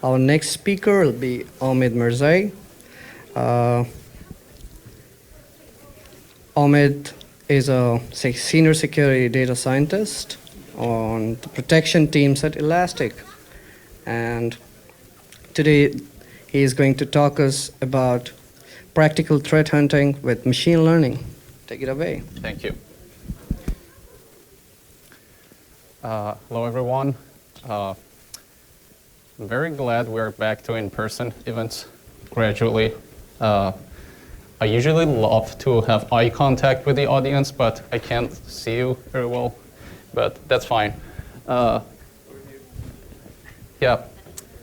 Our next speaker will be Omid Mirzaei. Omid is a senior security data scientist on the protection teams at Elastic. And today he is going to talk us about practical threat hunting with machine learning. Take it away. Thank you. Hello, everyone. I'm very glad we're back to in-person events gradually. I usually love to have eye contact with the audience, but I can't see you very well, but that's fine. Yeah,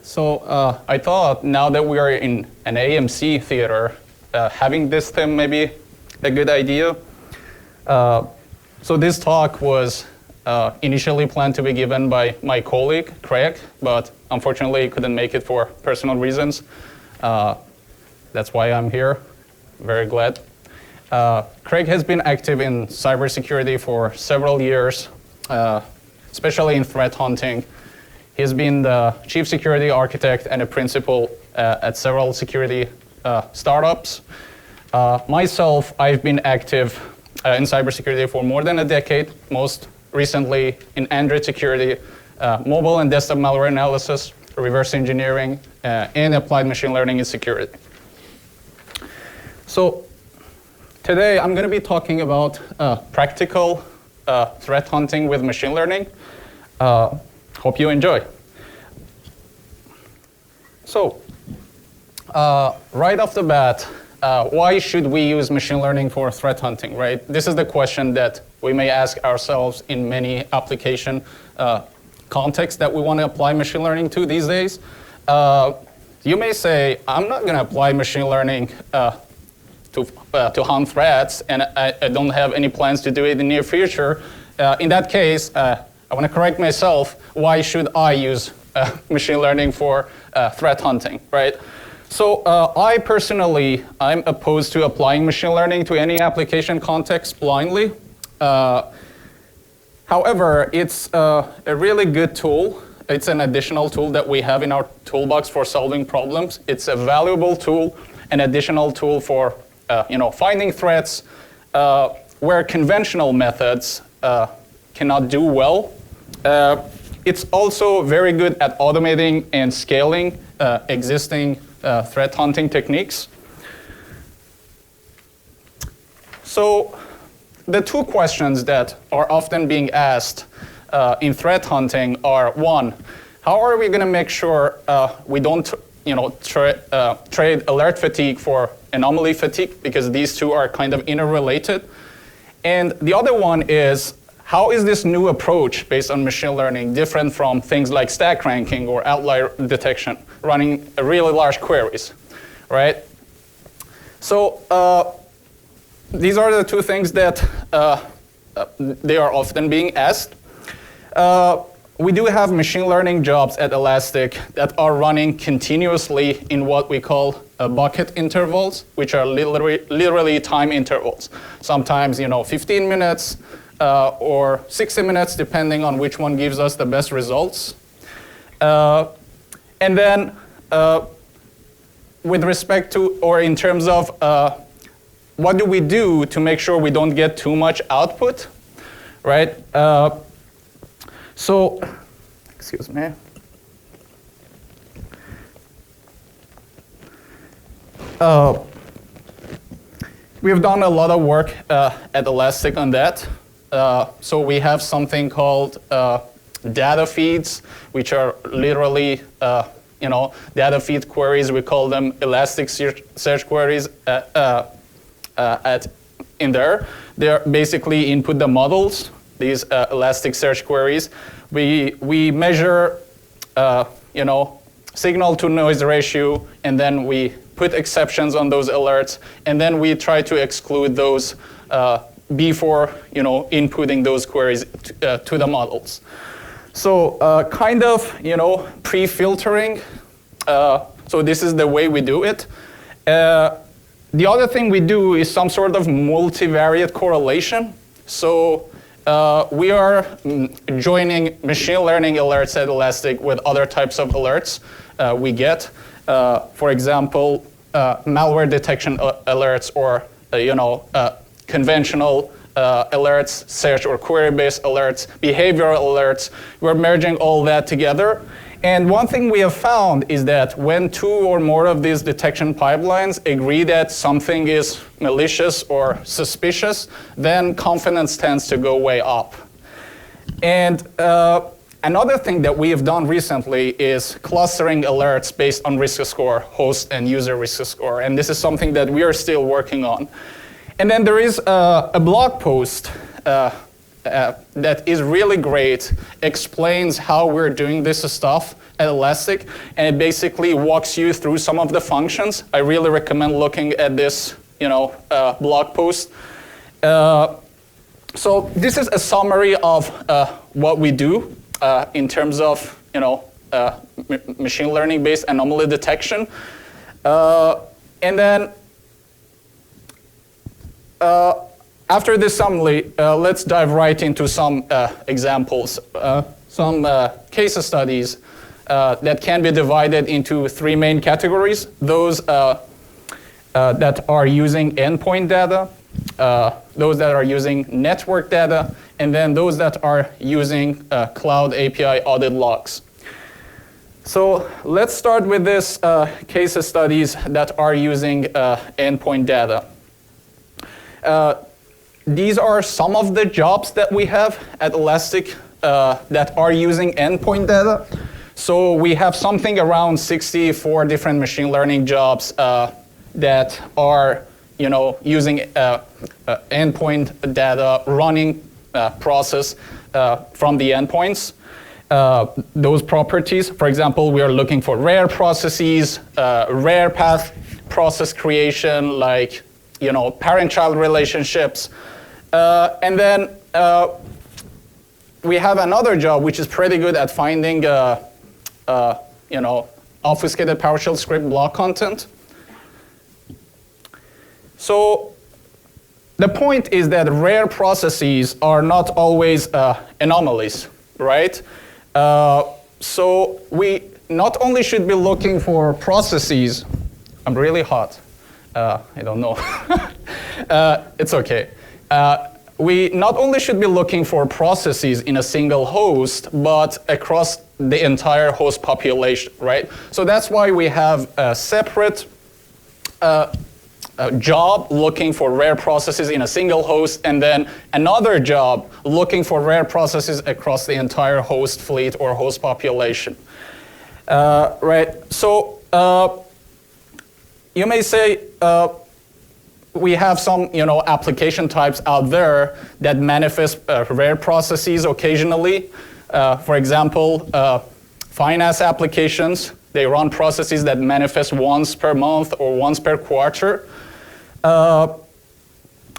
so I thought now that we are in an AMC theater, having this theme may be a good idea. So this talk was initially planned to be given by my colleague, Craig, but unfortunately he couldn't make it for personal reasons. That's why I'm here. Very glad. Craig has been active in cybersecurity for several years, especially in threat hunting. He's been the chief security architect and a principal at several security startups. Myself, I've been active in cybersecurity for more than a decade, most recently in Android security, mobile and desktop malware analysis, reverse engineering, and applied machine learning in security. So today I'm going to be talking about practical threat hunting with machine learning. Hope you enjoy. So right off the bat, why should we use machine learning for threat hunting, right? This is the question that we may ask ourselves in many application contexts that we want to apply machine learning to these days. You may say, I'm not going to apply machine learning to hunt threats, and I don't have any plans to do it in the near future. In that case, I want to correct myself. Why should I use machine learning for threat hunting, right? So I personally, I'm opposed to applying machine learning to any application context blindly. However, it's a really good tool. It's an additional tool that we have in our toolbox for solving problems. It's a valuable tool, an additional tool for finding threats where conventional methods cannot do well. It's also very good at automating and scaling existing threat hunting techniques. So the two questions that are often being asked in threat hunting are, one, how are we going to make sure we don't trade alert fatigue for anomaly fatigue, because these two are kind of interrelated. And the other one is, how is this new approach based on machine learning different from things like stack ranking or outlier detection, running really large queries, right? So these are the two things that they are often being asked. We do have machine learning jobs at Elastic that are running continuously in what we call bucket intervals, which are literally time intervals. Sometimes, 15 minutes or 60 minutes, depending on which one gives us the best results. And then, with respect to, or in terms of what do we do to make sure we don't get too much output, right? So, excuse me. We've done a lot of work at Elastic on that. So we have something called data feeds, which are literally, data feed queries. We call them Elastic search queries in there. They're basically input the models, these Elastic search queries. We measure, signal to noise ratio, and then we put exceptions on those alerts, and then we try to exclude those before, inputting those queries to the models. So kind of, pre-filtering. So this is the way we do it. The other thing we do is some sort of multivariate correlation. So we are joining machine learning alerts at Elastic with other types of alerts. we get. For example, malware detection alerts or conventional alerts, search or query-based alerts, behavioral alerts. We're merging all that together. And one thing we have found is that when two or more of these detection pipelines agree that something is malicious or suspicious, then confidence tends to go way up. And another thing that we have done recently is clustering alerts based on risk score, host and user risk score. And this is something that we are still working on. And then there is a blog post that is really great, explains how we're doing this stuff at Elastic, and it basically walks you through some of the functions. I really recommend looking at this blog post. So this is a summary of what we do in terms of machine learning-based anomaly detection. And then after this summary, let's dive right into some examples, some case studies that can be divided into three main categories. Those that are using endpoint data, those that are using network data, and then those that are using cloud API audit logs. So let's start with this case studies that are using endpoint data. These are some of the jobs that we have at Elastic that are using endpoint data. So we have something around 64 different machine learning jobs that are using endpoint data running process from the endpoints. Those properties, for example, we are looking for rare processes, rare path process creation, like parent-child relationships. And then we have another job which is pretty good at finding obfuscated PowerShell script block content. So the point is that rare processes are not always anomalies, right? So we not only should be looking for processes. I'm really hot. I don't know. It's okay. We not only should be looking for processes in a single host, but across the entire host population, right? So that's why we have a separate job looking for rare processes in a single host, and then another job looking for rare processes across the entire host fleet or host population, right? So you may say, we have some application types out there that manifest rare processes occasionally. For example, finance applications, they run processes that manifest once per month or once per quarter.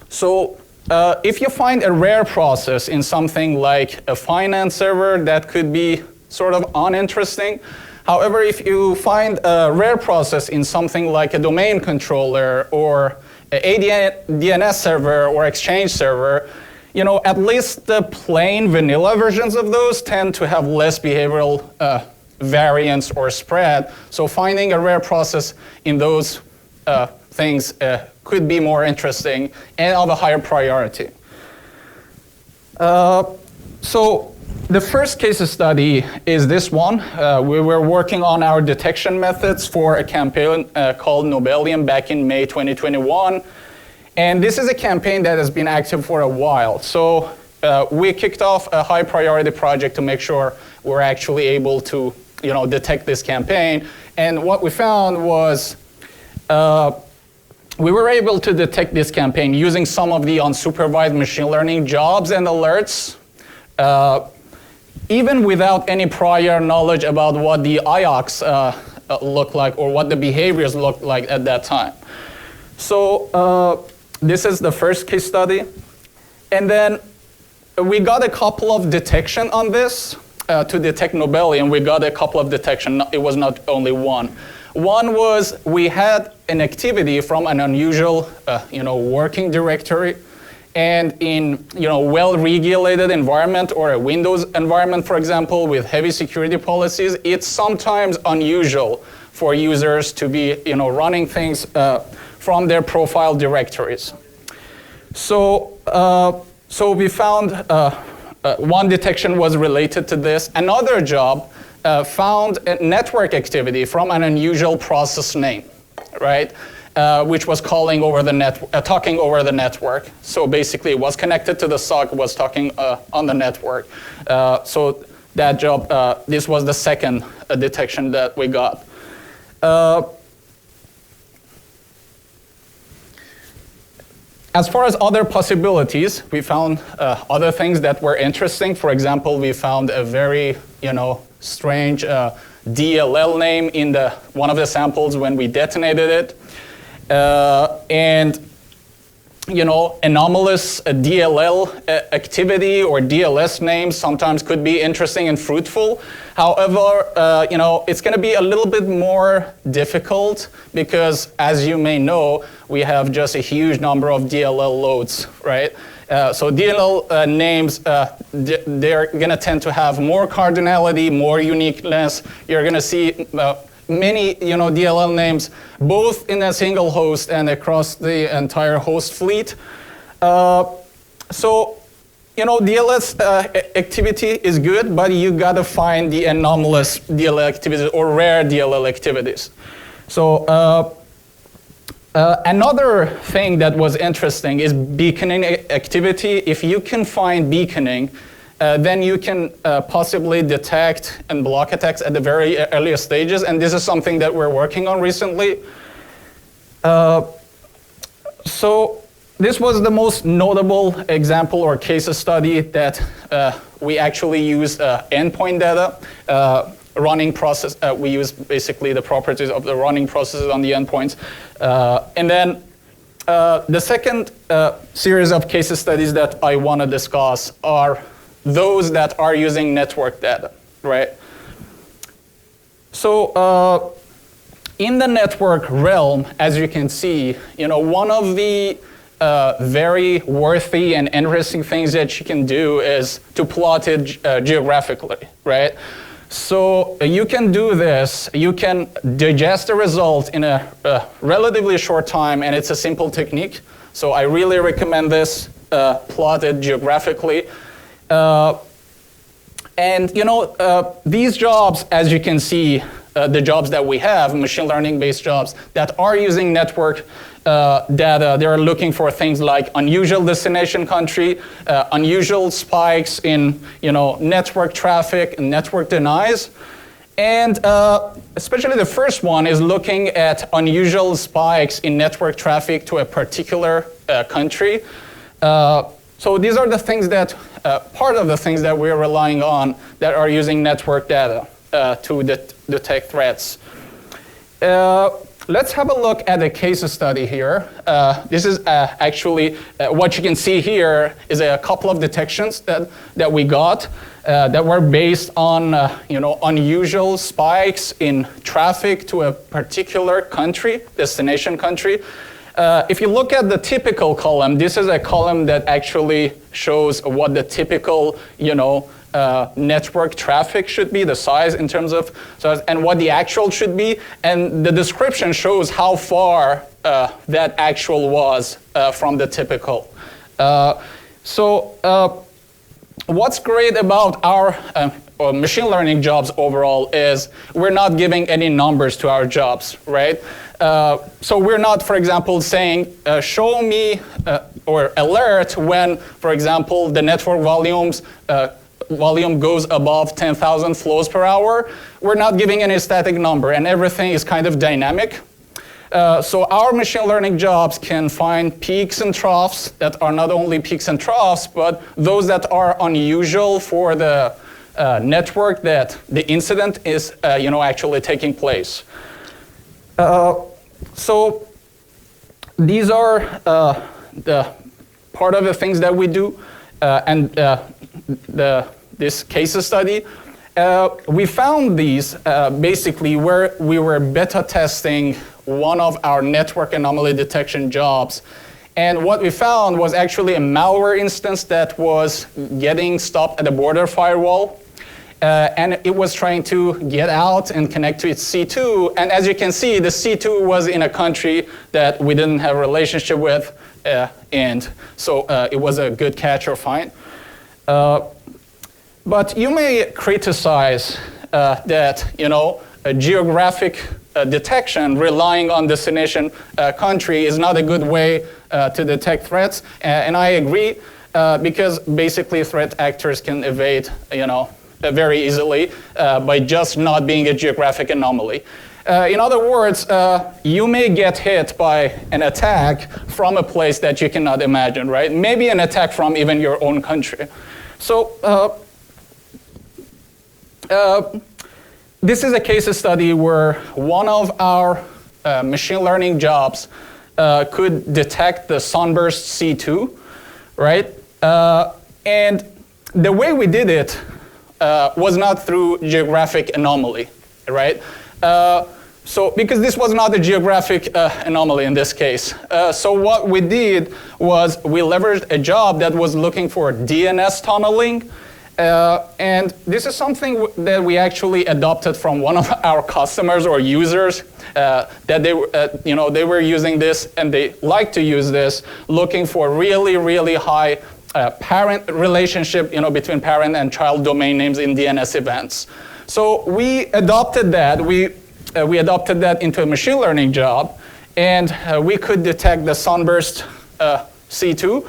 So if you find a rare process in something like a finance server, that could be sort of uninteresting. However, if you find a rare process in something like a domain controller or a DNS server or Exchange server, at least the plain vanilla versions of those tend to have less behavioral variance or spread. So finding a rare process in those things could be more interesting and of a higher priority. So the first case study is this one. We were working on our detection methods for a campaign called Nobelium back in May 2021. And this is a campaign that has been active for a while. So we kicked off a high priority project to make sure we're actually able to detect this campaign. And what we found was we were able to detect this campaign using some of the unsupervised machine learning jobs and alerts, even without any prior knowledge about what the IOCs look like or what the behaviors looked like at that time. So this is the first case study. And then we got a couple of detection on this to detect Nobelium. We got a couple of detection. It was not only one. One was we had an activity from an unusual working directory. And in well-regulated environment or a Windows environment, for example, with heavy security policies, it's sometimes unusual for users to be running things from their profile directories. So we found one detection was related to this. Another job found a network activity from an unusual process name, right? Which was talking over the network. So basically, it was connected to the SOC, was talking on the network. So that job, this was the second detection that we got. As far as other possibilities, we found other things that were interesting. For example, we found a very, strange DLL name in one of the samples when we detonated it. And anomalous DLL activity or DLS names sometimes could be interesting and fruitful. However, it's going to be a little bit more difficult because, as you may know, we have just a huge number of DLL loads, right? So DLL names, they're going to tend to have more cardinality, more uniqueness. You're going to see many DLL names, both in a single host and across the entire host fleet. So DLS activity is good, but you gotta find the anomalous DLL activities or rare DLL activities. So another thing that was interesting is beaconing activity. If you can find beaconing, then you can possibly detect and block attacks at the very earliest stages, and this is something that we're working on recently. So this was the most notable example or case study that we actually used endpoint data, running process. We use basically the properties of the running processes on the endpoints. And then the second series of case studies that I want to discuss are those that are using network data, right? So in the network realm, as you can see, one of the very worthy and interesting things that you can do is to plot it geographically, right? So you can do this. You can digest the result in a relatively short time, and it's a simple technique. So I really recommend this, plotted geographically. And these jobs, as you can see, the jobs that we have, machine learning based jobs that are using network data, they're looking for things like unusual destination country, unusual spikes in network traffic and network denies. And especially the first one is looking at unusual spikes in network traffic to a particular country. So these are the things that, part of the things that we're relying on that are using network data to detect threats. Let's have a look at a case study here. This is actually, what you can see here is a couple of detections that we got that were based on unusual spikes in traffic to a particular country, destination country. If you look at the typical column, this is a column that actually shows what the typical, network traffic should be, the size in terms of size, and what the actual should be. And the description shows how far that actual was from the typical. So what's great about our machine learning jobs overall is we're not giving any numbers to our jobs, right? So we're not, for example, saying, show me or alert when, for example, the network volume goes above 10,000 flows per hour. We're not giving any static number, and everything is kind of dynamic. So our machine learning jobs can find peaks and troughs that are not only peaks and troughs, but those that are unusual for the network that the incident is actually taking place. So these are the part of the things that we do, and this case study. We found these basically where we were beta testing one of our network anomaly detection jobs And what we found was actually a malware instance that was getting stopped at the border firewall. And it was trying to get out and connect to its C2. And as you can see, the C2 was in a country that we didn't have a relationship with. And so it was a good catch or find. But you may criticize that, a geographic detection relying on destination country is not a good way to detect threats. And I agree, because basically threat actors can evade, very easily by just not being a geographic anomaly. In other words, you may get hit by an attack from a place that you cannot imagine, right? Maybe an attack from even your own country. So this is a case study where one of our machine learning jobs could detect the sunburst C2, right? And the way we did it was not through geographic anomaly, right? So because this was not a geographic anomaly in this case. So what we did was we leveraged a job that was looking for DNS tunneling. And this is something that we actually adopted from one of our customers or users that they were using this and they like to use this, looking for really, really high parent relationship, between parent and child domain names in DNS events. So we adopted that. We adopted that into a machine learning job, and we could detect the sunburst C2.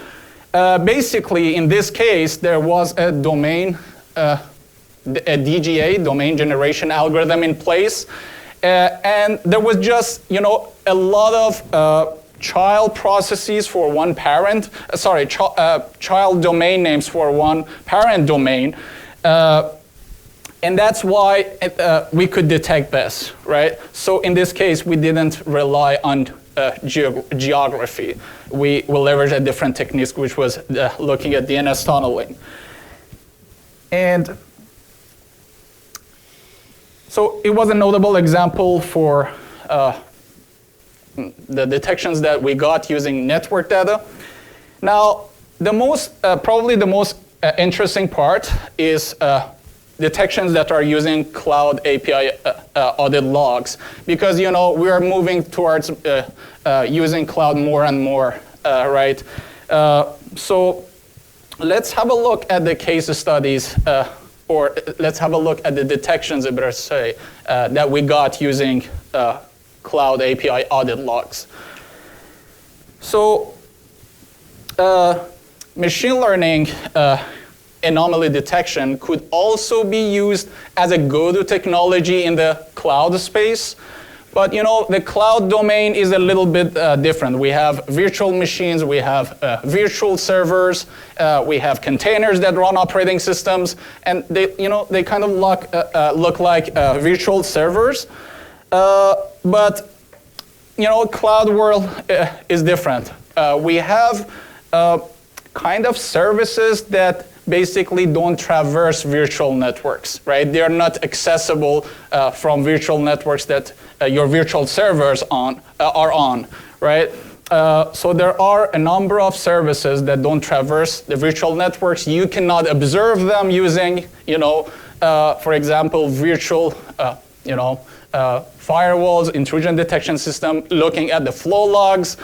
Basically, in this case, there was a domain, a DGA, domain generation algorithm in place, and there was just, a lot of child processes for one parent, child domain names for one parent domain, and that's why we could detect this, right? So in this case, we didn't rely on geography. We will leverage a different technique, which was looking at DNS tunneling. And so it was a notable example for the detections that we got using network data. Now, probably the most interesting part is detections that are using cloud API audit logs, because we are moving towards using cloud more and more, right? So let's have a look at the case studies, or let's have a look at the detections, that we got using cloud API audit logs. So machine learning anomaly detection could also be used as a go-to technology in the cloud space. But the cloud domain is a little bit different. We have virtual machines, we have virtual servers, we have containers that run operating systems, and they kind of look like virtual servers. But cloud world is different. We have kind of services that basically don't traverse virtual networks, right? They're not accessible from virtual networks that your virtual servers are on, right? So there are a number of services that don't traverse the virtual networks. You cannot observe them using, for example, virtual, firewalls, intrusion detection system, looking at the flow logs.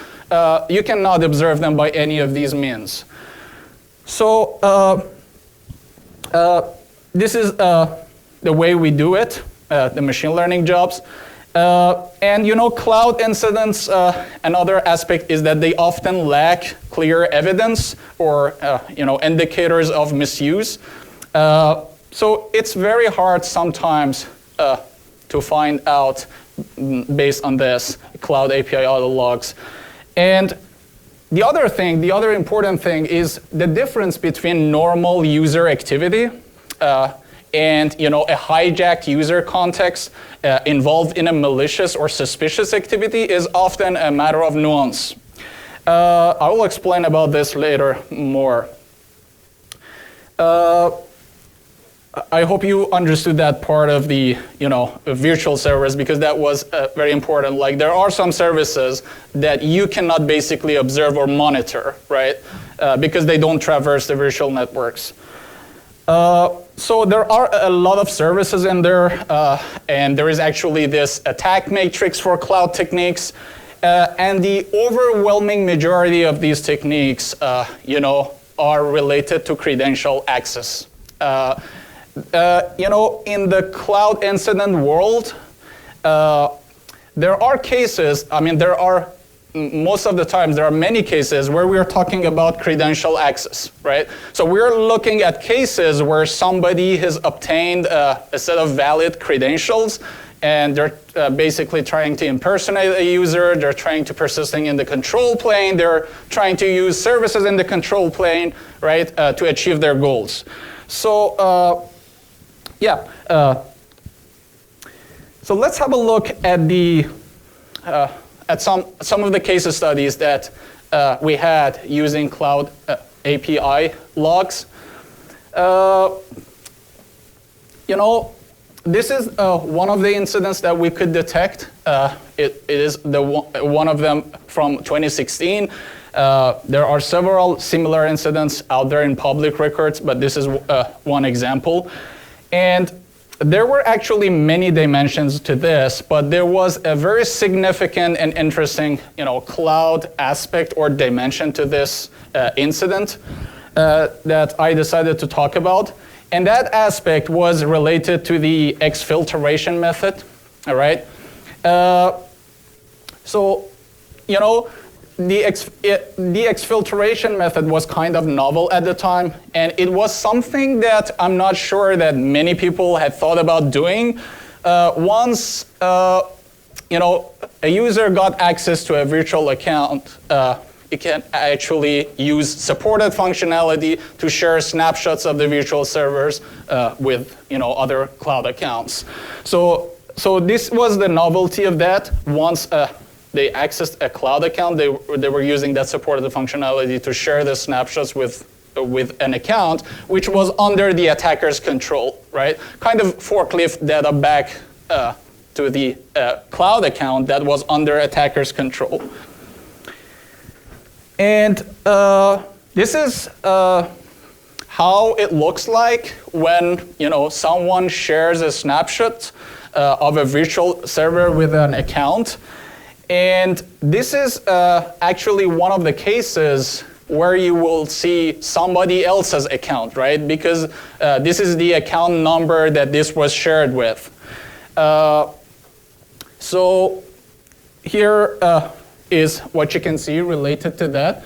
You cannot observe them by any of these means. So this is the way we do it, the machine learning jobs. And cloud incidents, another aspect is that they often lack clear evidence or indicators of misuse. So it's very hard sometimes to find out based on this cloud API audit logs. And the other important thing is the difference between normal user activity and a hijacked user context involved in a malicious or suspicious activity is often a matter of nuance. I will explain about this later more. I hope you understood that part of the virtual servers, because that was very important. Like, there are some services that you cannot basically observe or monitor, right? Because they don't traverse the virtual networks. So there are a lot of services in there, and there is actually this attack matrix for cloud techniques. And the overwhelming majority of these techniques, are related to credential access. In the cloud incident world, there are cases, most of the times there are many cases where we are talking about credential access, right? So we're looking at cases where somebody has obtained a set of valid credentials, and they're basically trying to impersonate a user, they're trying to persisting in the control plane, they're trying to use services in the control plane, right, to achieve their goals. So, so let's have a look at the at some of the case studies that we had using cloud API logs. This is one of the incidents that we could detect. It is one of them from 2016. There are several similar incidents out there in public records, but this is one example. And there were actually many dimensions to this, but there was a very significant and interesting, cloud aspect or dimension to this incident that I decided to talk about. And that aspect was related to the exfiltration method, all right? The exfiltration method was kind of novel at the time, and it was something that I'm not sure that many people had thought about doing. Once a user got access to a virtual account, it can actually use supported functionality to share snapshots of the virtual servers with other cloud accounts. So this was the novelty of that. Once they accessed a cloud account, they were using that supported functionality to share the snapshots with an account, which was under the attacker's control, right? Kind of forklift data back to the cloud account that was under attacker's control. And this is how it looks like when someone shares a snapshot of a virtual server with an account. And this is actually one of the cases where you will see somebody else's account, right? Because this is the account number that this was shared with. So here is what you can see related to that.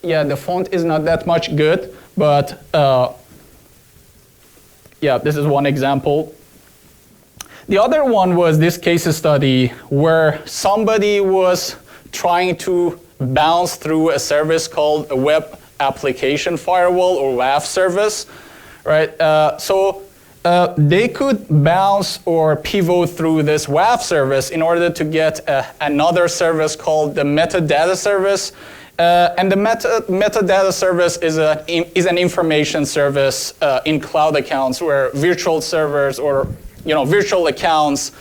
The font is not that much good, but this is one example. The other one was this case study where somebody was trying to bounce through a service called a web application firewall or WAF service, right? They could bounce or pivot through this WAF service in order to get another service called the Metadata Service. And the Metadata Service is an information service in cloud accounts where virtual servers or virtual accounts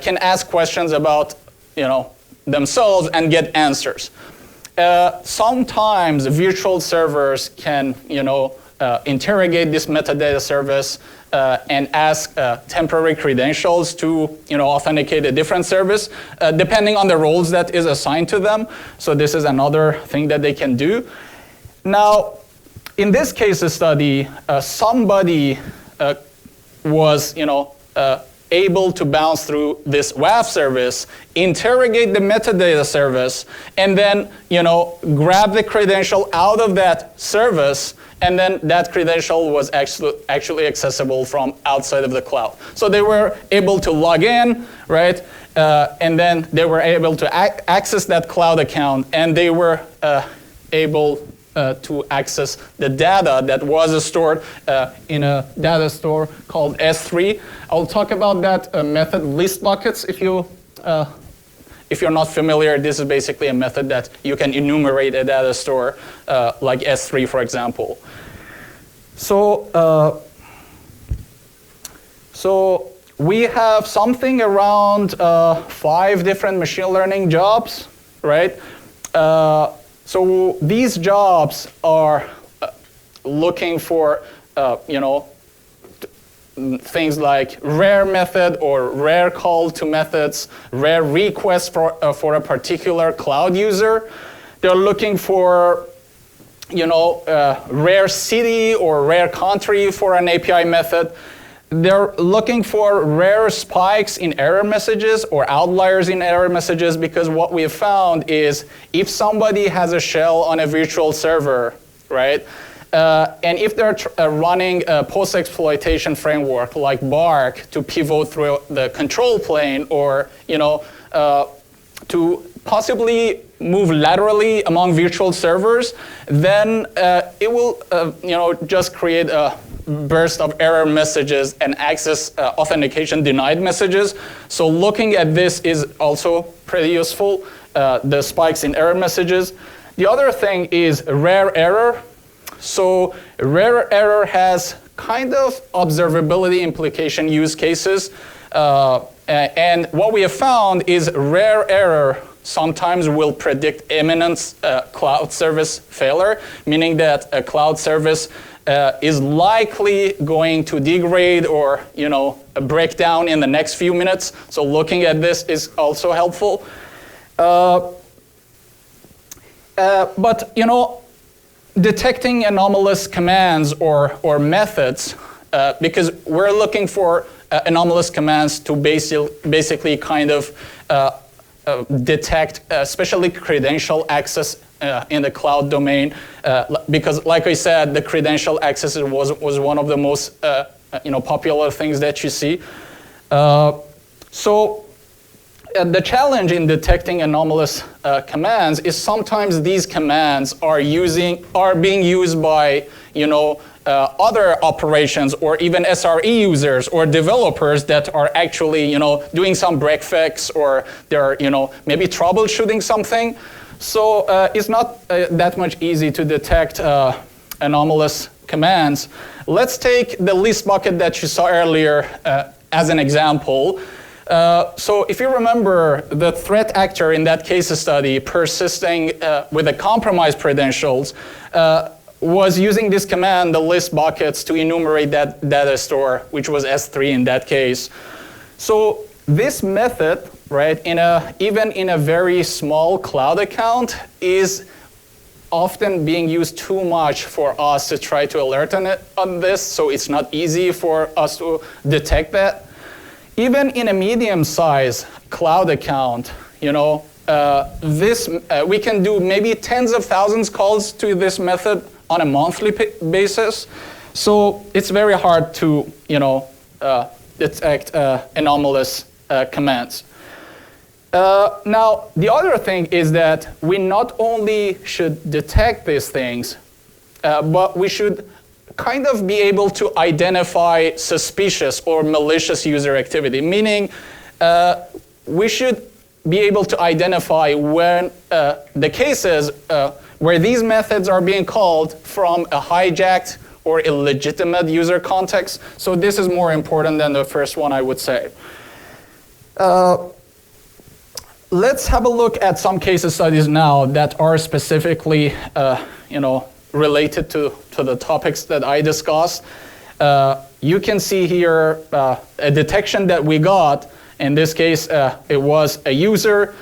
can ask questions about themselves and get answers. Sometimes virtual servers can interrogate this metadata service and ask temporary credentials to authenticate a different service, depending on the roles that is assigned to them. So this is another thing that they can do. Now, in this case study, somebody was able to bounce through this WAF service, interrogate the metadata service, and then grab the credential out of that service, and then that credential was actually accessible from outside of the cloud. So they were able to log in, right? And then they were able to access that cloud account, and they were able to access the data that was stored in a data store called S3. I'll talk about that method, list buckets. If you're not familiar, this is basically a method that you can enumerate a data store like S3, for example. So So we have something around 5 different machine learning jobs, right? So these jobs are looking for, things like rare method or rare call to methods, rare request for a particular cloud user. They're looking for, rare city or rare country for an API method. They're looking for rare spikes in error messages or outliers in error messages, because what we have found is if somebody has a shell on a virtual server, right, and if they're running a post-exploitation framework like Bark to pivot through the control plane, or to possibly move laterally among virtual servers, then it will just create a burst of error messages and access authentication denied messages. So looking at this is also pretty useful, the spikes in error messages. The other thing is rare error. So rare error has kind of observability implication use cases. And what we have found is rare error sometimes will predict imminent cloud service failure, meaning that a cloud service is likely going to degrade or break down in the next few minutes. So looking at this is also helpful. But detecting anomalous commands or methods, because we're looking for anomalous commands to basically kind of detect especially credential access in the cloud domain, because like I said, the credential access was one of the most popular things that you see. So the challenge in detecting anomalous commands is sometimes these commands are being used by other operations or even SRE users or developers that are actually doing some break fix, or they're maybe troubleshooting something. So it's not that much easy to detect anomalous commands. Let's take the list bucket that you saw earlier as an example. So if you remember, the threat actor in that case study persisting with the compromised credentials was using this command, the list buckets, to enumerate that data store, which was S3 in that case. So this method, right, even in a very small cloud account, is often being used too much for us to try to alert on this, so it's not easy for us to detect that. Even in a medium-sized cloud account, we can do maybe tens of thousands calls to this method on a monthly basis. So it's very hard to, detect anomalous commands. Now, the other thing is that we not only should detect these things, but we should kind of be able to identify suspicious or malicious user activity, meaning we should be able to identify when the cases where these methods are being called from a hijacked or illegitimate user context. So this is more important than the first one, I would say. Let's have a look at some case studies now that are specifically related to the topics that I discussed. You can see here a detection that we got. In this case, it was a user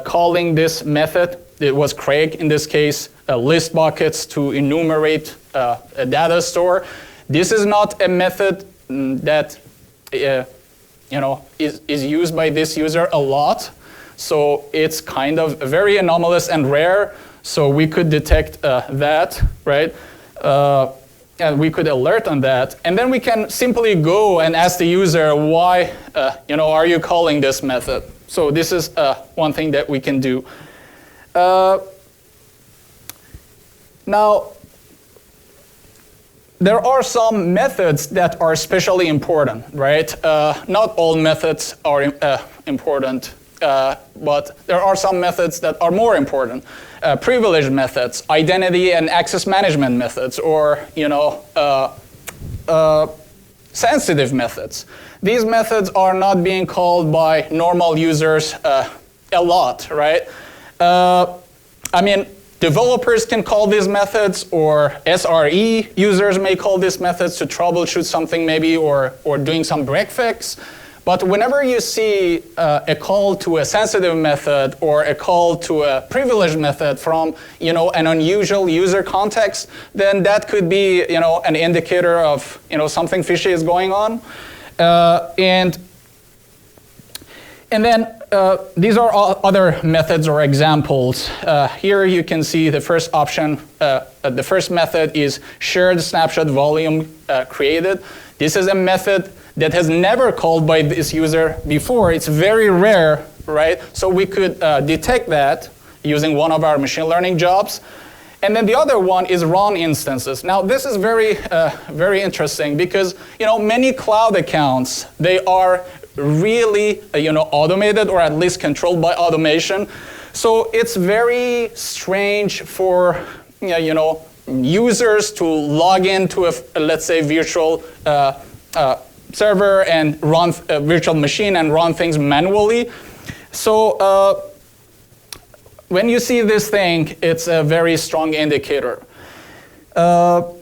calling this method. It was Craig in this case, list buckets to enumerate a data store. This is not a method that is used by this user a lot. So it's kind of very anomalous and rare. So we could detect that, right? And we could alert on that. And then we can simply go and ask the user, why are you calling this method? So this is one thing that we can do. Now, there are some methods that are especially important, right? Not all methods are important, but there are some methods that are more important. Privileged methods, identity and access management methods, or sensitive methods. These methods are not being called by normal users a lot, right? I mean, developers can call these methods, or SRE users may call these methods to troubleshoot something maybe, or doing some break fix. But whenever you see a call to a sensitive method or a call to a privileged method from an unusual user context, then that could be an indicator of something fishy is going on. And then these are all other methods or examples. Here you can see the first option. The first method is shared snapshot volume created. This is a method that has never called by this user before. It's very rare, right? So we could detect that using one of our machine learning jobs. And then the other one is run instances. Now this is very, very interesting because many cloud accounts, they are really automated or at least controlled by automation. So it's very strange for users to log into a let's say virtual server and run a virtual machine and run things manually. So when you see this thing, it's a very strong indicator. So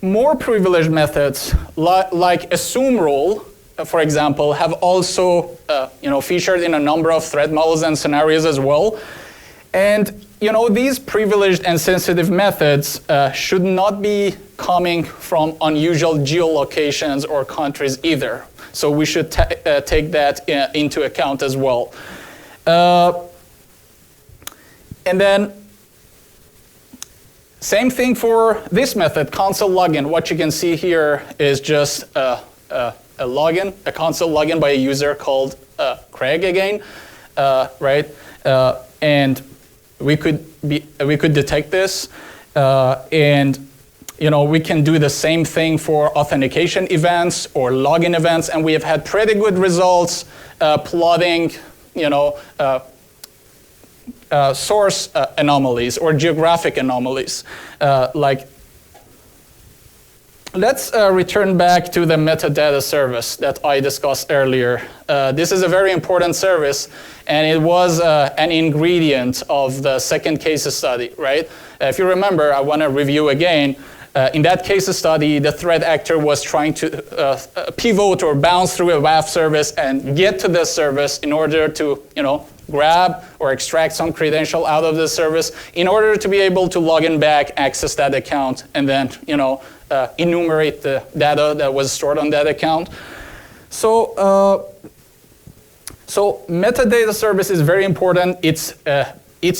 more privileged methods, like assume role, for example, have also featured in a number of threat models and scenarios as well. And these privileged and sensitive methods should not be coming from unusual geolocations or countries either. So we should take that into account as well. And then same thing for this method, console login. What you can see here is just a login, a console login by a user called Craig again, right? And we could detect this, and we can do the same thing for authentication events or login events, and we have had pretty good results plotting, source anomalies or geographic anomalies. Let's return back to the metadata service that I discussed earlier. This is a very important service, and it was an ingredient of the second case study, right? If you remember, I want to review again. In that case study, the threat actor was trying to pivot or bounce through a WAF service and get to this service in order to, grab or extract some credential out of the service in order to be able to log in back, access that account, and then, enumerate the data that was stored on that account. So metadata service is very important. It's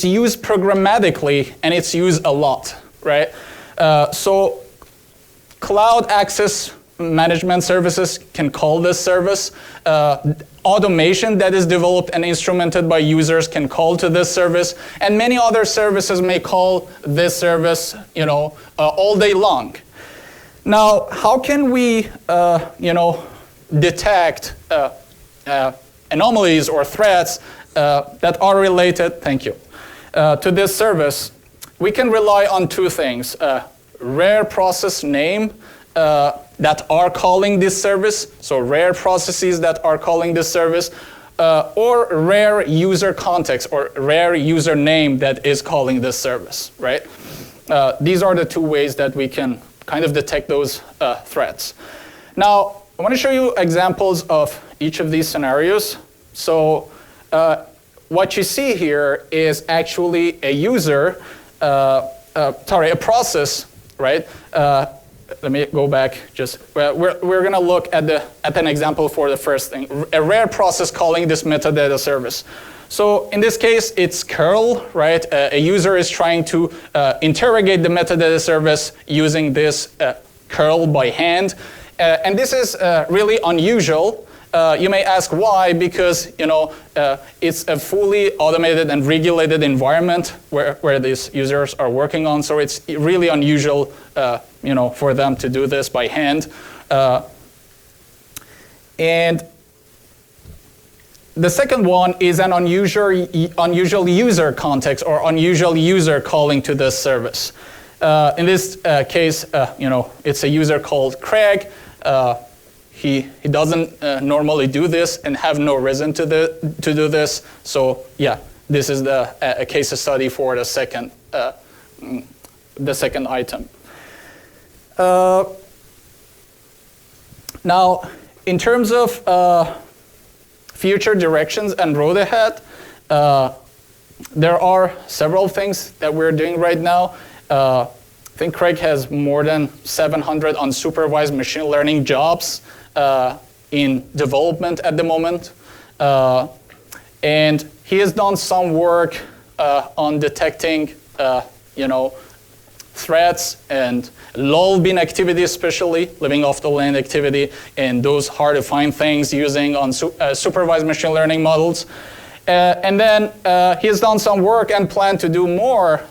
used programmatically and it's used a lot, right? So cloud access management services can call this service. Automation that is developed and instrumented by users can call to this service, and many other services may call this service, all day long. Now, how can we, detect anomalies or threats that are related? Thank you. To this service? We can rely on two things: rare process name that are calling this service, so rare processes that are calling this service, or rare user context or rare user name that is calling this service, right? These are the two ways that we can kind of detect those threats. Now, I want to show you examples of each of these scenarios. So what you see here is actually a user, a process, right? Let me go back. We're going to look at an example for the first thing, a rare process calling this metadata service. So in this case, it's curl, right? A user is trying to interrogate the metadata service using this curl by hand, and this is really unusual. You may ask why, because it's a fully automated and regulated environment where these users are working on, so it's really unusual for them to do this by hand. And the second one is an unusual user context or unusual user calling to this service. In this case, it's a user called Craig. He doesn't normally do this and have no reason to do this. So yeah, this is a case study for the second item. Now, in terms of future directions and road ahead, there are several things that we're doing right now. I think Craig has more than 700 unsupervised machine learning jobs in development at the moment. And he has done some work on detecting threats and lull bin activity, especially living off the land activity, and those hard to find things using supervised machine learning models. And then he has done some work and plan to do more.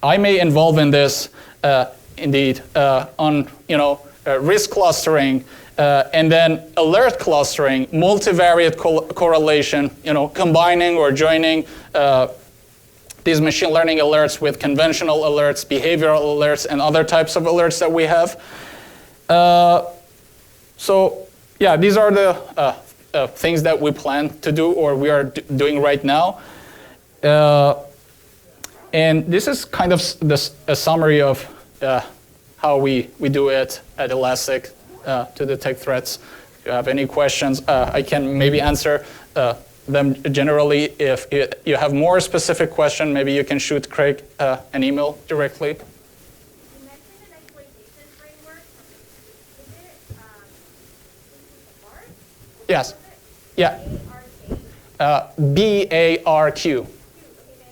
I may involve in this indeed on risk clustering, and then alert clustering, multivariate correlation, combining or joining these machine learning alerts with conventional alerts, behavioral alerts, and other types of alerts that we have. So yeah, these are the things that we plan to do or we are doing right now. And this is kind of a summary of how we do it at Elastic to detect threats. If you have any questions, I can maybe answer them generally. If you have more specific question, maybe you can shoot Craig an email directly. You mentioned an exploitation framework. Is it BARQ? Yes. Yeah. BARQ.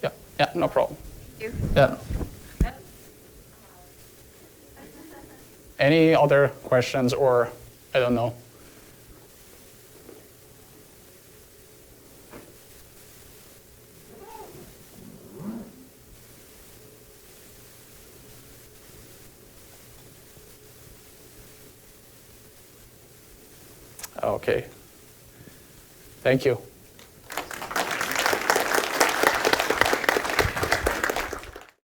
Yeah, no problem. Thank you. Yeah. Any other questions or I don't know? Okay. Thank you.